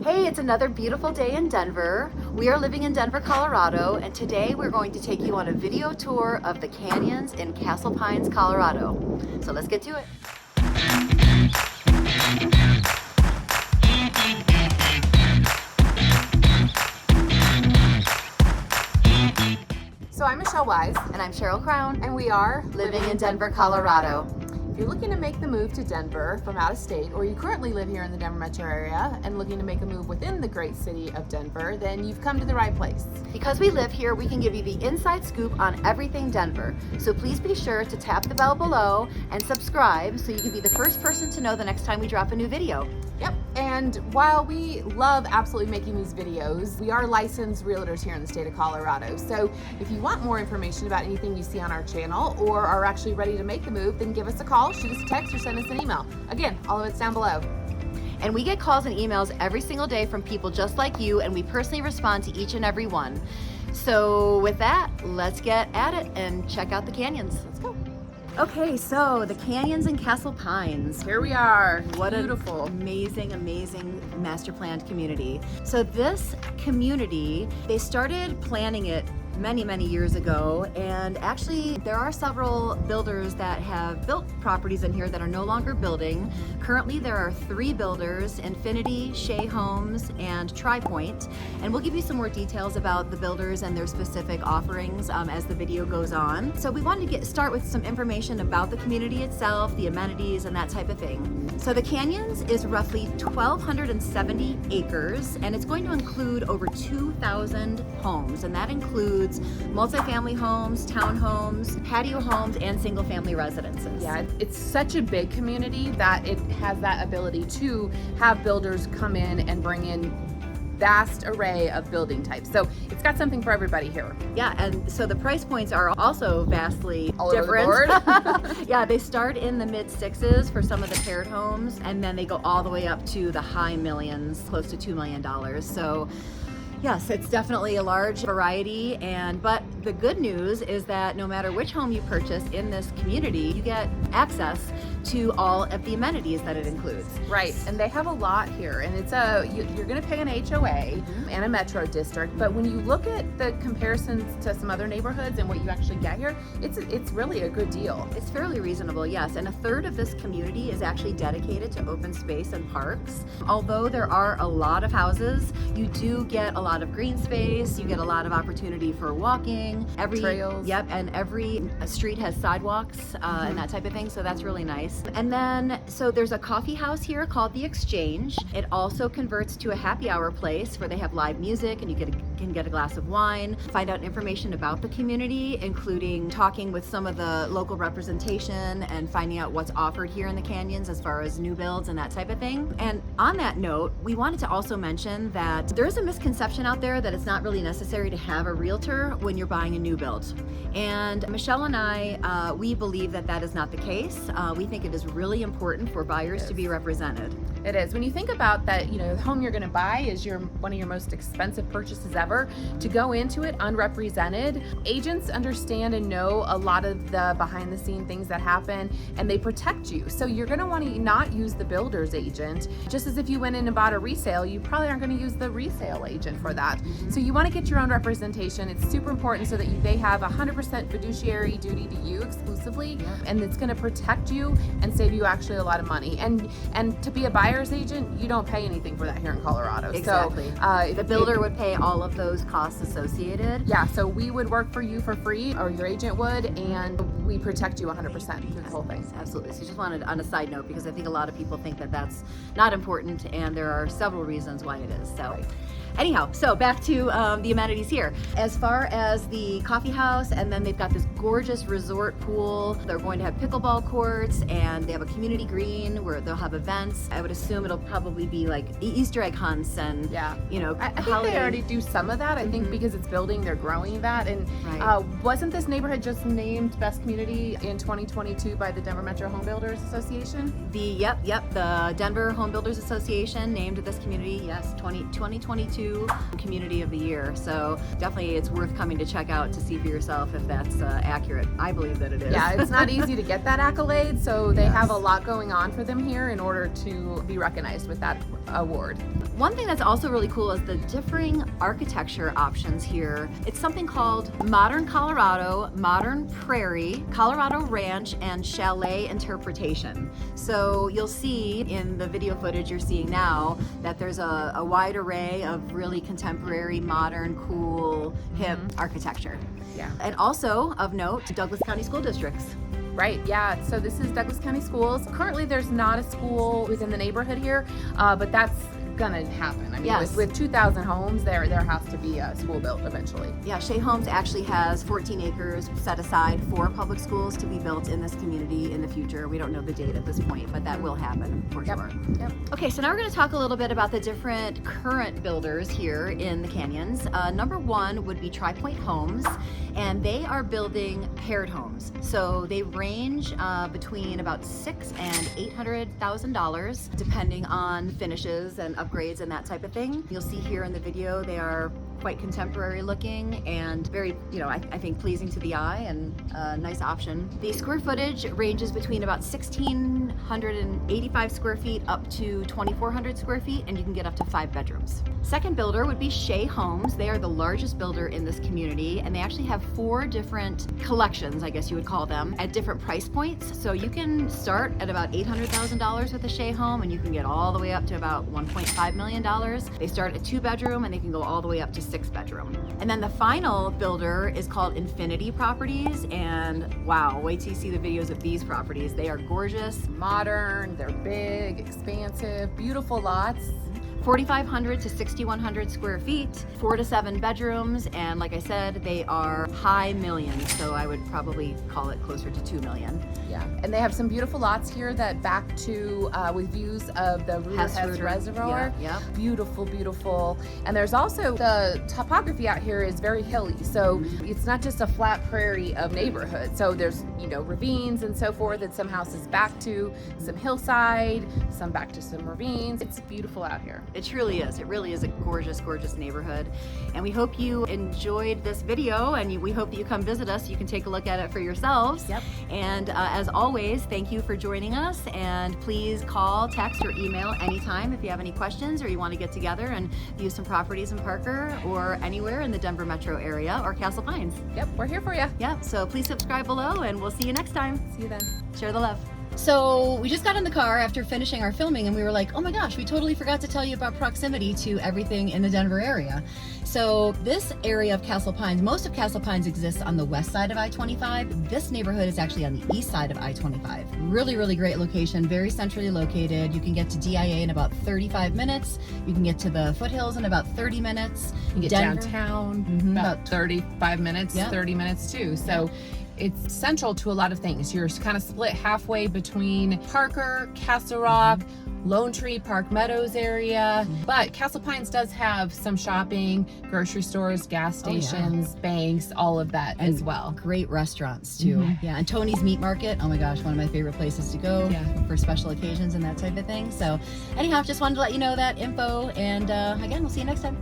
Hey, it's another beautiful day in Denver. We are living in Denver, Colorado, and today we're going to take you on a video tour of the canyons in Castle Pines, Colorado. So let's get to it. So I'm Michelle Wise, And I'm Cheryl Crown, and we are living in Denver, Colorado. If you're looking to make the move to Denver from out of state, or you currently live here in the Denver metro area and looking to make a move within the great city of Denver, then you've come to the right place. Because we live here, we can give you the inside scoop on everything Denver. So please be sure to tap the bell below and subscribe so you can be the first person to know the next time we drop a new video. Yep, and while we love absolutely making these videos, we are licensed realtors here in the state of Colorado. So if you want more information about anything you see on our channel or are actually ready to make the move, then give us a call, shoot us a text, or send us an email. Again, all of it's down below. And we get calls and emails every single day from people just like you, and we personally respond to each and every one. So with that, let's get at it and check out the canyons. Let's go. Okay, so the canyons in Castle Pines. Here we are. What beautiful. an amazing master planned community. So this community, they started planning it many years ago, and actually there are several builders that have built properties in here that are no longer building. Currently there are 3 builders: Infinity, Shea Homes, and TriPoint, and we'll give you some more details about the builders and their specific offerings as the video goes on. So we wanted to start with some information about the community itself, the amenities, and that type of thing. So the canyons is roughly 1,270 acres, and it's going to include over 2,000 homes, and that includes multifamily homes, townhomes, patio homes, and single family residences. Yeah, it's such a big community that it has that ability to have builders come in and bring in vast array of building types. So it's got something for everybody here. Yeah, and so the price points are also vastly All different. over the board. Yeah, they start in the mid 6s for some of the paired homes, and then they go all the way up to the high millions, close to $2 million. So yes, it's definitely a large variety, but the good news is that no matter which home you purchase in this community, you get access to all of the amenities that it includes. Right, and they have a lot here, and it's you're going to pay an HOA and a metro district, but when you look at the comparisons to some other neighborhoods and what you actually get here, it's really a good deal. It's fairly reasonable, yes, and a third of this community is actually dedicated to open space and parks. Although there are a lot of houses, you do get a lot of green space, you get a lot of opportunity for walking. Trails. Yep, and every street has sidewalks and that type of thing, so that's really nice. And then, so there's a coffee house here called The Exchange. It also converts to a happy hour place where they have live music and you can get a glass of wine, find out information about the community, including talking with some of the local representation and finding out what's offered here in the canyons as far as new builds and that type of thing. And on that note, we wanted to also mention that there's a misconception out there that it's not really necessary to have a realtor when you're buying a new build. And Michelle and I, we believe that that is not the case. We think it is really important for buyers to be represented. It is. When you think about that, the home you're going to buy is one of your most expensive purchases ever. To go into it unrepresented, agents understand and know a lot of the behind the scene things that happen, and they protect you. So you're going to want to not use the builder's agent. Just as if you went in and bought a resale, you probably aren't going to use the resale agent for that. So you want to get your own representation. It's super important so that they have 100% fiduciary duty to you exclusively, and it's going to protect you and save you actually a lot of money. And to be a buyer's agent, you don't pay anything for that here in Colorado. Exactly. So the builder would pay all of those costs associated. Yeah, so we would work for you for free, or your agent would, and we protect you 100% through the whole thing. Absolutely. So just wanted on a side note, because I think a lot of people think that that's not important, and there are several reasons why it is. So. Right. Anyhow, so back to the amenities here. As far as the coffee house, and then they've got this gorgeous resort pool. They're going to have pickleball courts, and they have a community green where they'll have events. I would assume it'll probably be like Easter egg hunts and, I think holiday. they already do some of that. I think because it's building, they're growing that. And wasn't this neighborhood just named Best Community in 2022 by the Denver Metro Home Builders Association? The Denver Home Builders Association named this community, 2022 Community of the Year. So definitely it's worth coming to check out to see for yourself if that's accurate. I believe that it is. Yeah, it's not easy to get that accolade, so they have a lot going on for them here in order to be recognized with that award. One thing that's also really cool is the differing architecture options here. It's something called Modern Colorado, Modern Prairie, Colorado Ranch, and Chalet Interpretation. So you'll see in the video footage you're seeing now that there's a wide array of really contemporary, modern, cool, hip architecture. Yeah. And also of note, Douglas County School Districts. Right, yeah. So this is Douglas County Schools. Currently, there's not a school within the neighborhood here, but that's gonna happen. I mean, Yes. with 2,000 homes, there has to be a school built eventually. Yeah, Shea Homes actually has 14 acres set aside for public schools to be built in this community in the future. We don't know the date at this point, but that will happen for Yep. sure. Yep. Okay, so now we're going to talk a little bit about the different current builders here in the canyons. Number one would be Tri-Point Homes, and they are building paired homes. So they range between about $600,000 and $800,000, depending on finishes and upgrades and that type of thing. You'll see here in the video they are quite contemporary looking and very, I think pleasing to the eye and a nice option. The square footage ranges between about 1,685 square feet up to 2,400 square feet, and you can get up to 5 bedrooms. Second builder would be Shea Homes. They are the largest builder in this community, and they actually have 4 different collections, I guess you would call them, at different price points. So you can start at about $800,000 with a Shea home, and you can get all the way up to about $1.5 million. They start at 2 bedroom, and they can go all the way up to 6 bedroom. And then the final builder is called Infinity Properties, and wow, wait till you see the videos of these properties. They are gorgeous, Modern, they're big, expansive, beautiful lots. 4,500 to 6,100 square feet, 4 to 7 bedrooms, and like I said, they are high millions, so I would probably call it closer to 2 million. Yeah, and they have some beautiful lots here that back to with views of the Hess Reservoir. Yeah. Beautiful, beautiful. And there's also the topography out here is very hilly, so it's not just a flat prairie of neighborhood. So there's ravines and so forth, and some houses back to some hillside, some back to some ravines. It's beautiful out here. It truly is. It really is a gorgeous, gorgeous neighborhood. And we hope you enjoyed this video, and we hope that you come visit us so you can take a look at it for yourselves. Yep. And as always, thank you for joining us. And please call, text, or email anytime if you have any questions or you want to get together and view some properties in Parker or anywhere in the Denver metro area or Castle Pines. Yep, we're here for you. Yeah, so please subscribe below, and we'll see you next time. See you then. Share the love. So we just got in the car after finishing our filming, and we were like, oh my gosh, we totally forgot to tell you about proximity to everything in the Denver area. So this area of Castle Pines, most of Castle Pines exists on the west side of I-25. This neighborhood is actually on the east side of I-25. Really, really great location, very centrally located. You can get to DIA in about 35 minutes. You can get to the foothills in about 30 minutes. You can get downtown about 35 minutes, 30 minutes too. So it's central to a lot of things. You're kind of split halfway between Parker, Castle Rock, Lone Tree, Park Meadows area. But Castle Pines does have some shopping, grocery stores, gas stations, banks, all of that as well. Great restaurants too. Yeah, and Tony's Meat Market. Oh my gosh, one of my favorite places to go for special occasions and that type of thing. So anyhow, just wanted to let you know that info, and again, we'll see you next time.